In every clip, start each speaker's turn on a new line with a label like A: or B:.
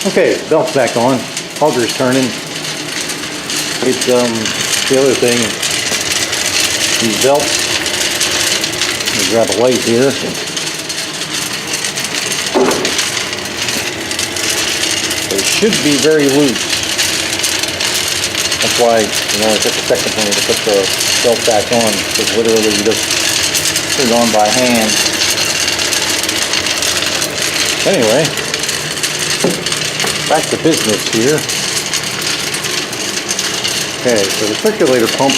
A: Okay, belt's back on. Auger's turning. It's the other thing. These belts. Let me grab a light here. They should be very loose. That's why, it took a second for me to put the belt back on, because literally you just put it on by hand. Anyway, back to business here. Okay, so the circulator pump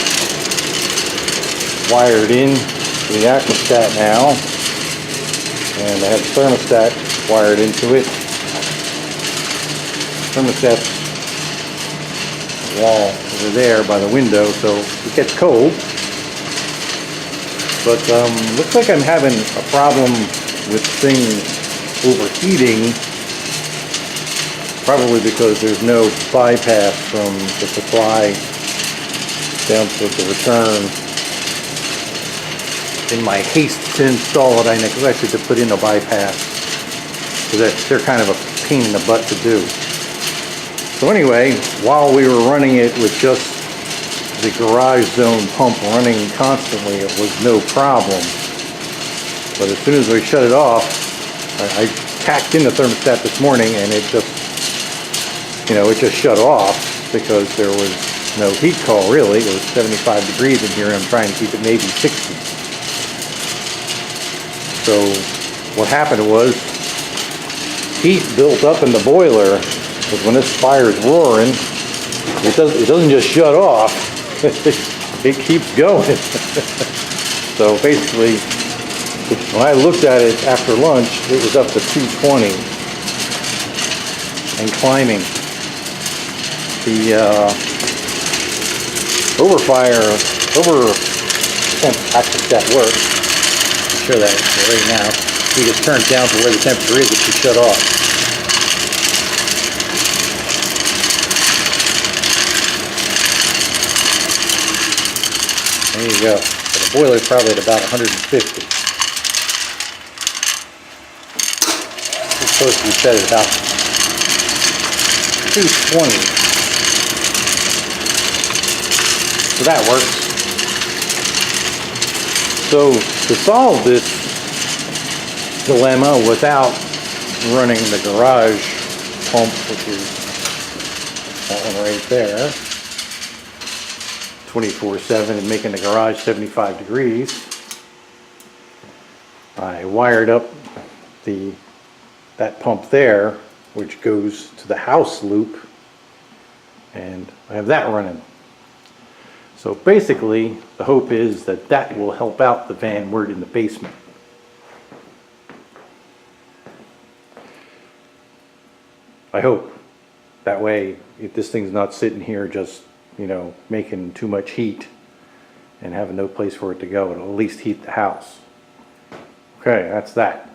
A: wired in to the Axeman now, and I have the thermostat wired into it. Thermostat's wall over there by the window, so it gets cold. But looks like I'm having a problem with things overheating, probably because there's no bypass from the supply down to the return. In my haste to install it, I neglected to put in a bypass, because they're kind of a pain in the butt to do. So anyway, while we were running it with just the garage zone pump running constantly, it was no problem. But as soon as we shut it off, I tacked in the thermostat this morning, and it just, it just shut off because there was no heat call really. It was 75 degrees in here, and I'm trying to keep it maybe 60. So what happened was heat built up in the boiler, because when this fire's roaring, it doesn't just shut off, it keeps going. So basically, when I looked at it after lunch, it was up to 220 and climbing. The over temp Axeman works. I'll show that right now. You just turn it down to where the temperature is, it should shut off. There you go. So the boiler's probably at about 150. It's supposed to be set at about 220. So that works. So to solve this dilemma without running the garage pump, which is that one right there, 24/7, and making the garage 75 degrees, I wired up that pump there, which goes to the house loop, and I have that running. So basically, the hope is that that will help out the van word in the basement. I hope. That way, if this thing's not sitting here just, making too much heat and having no place for it to go, it'll at least heat the house. Okay, that's that.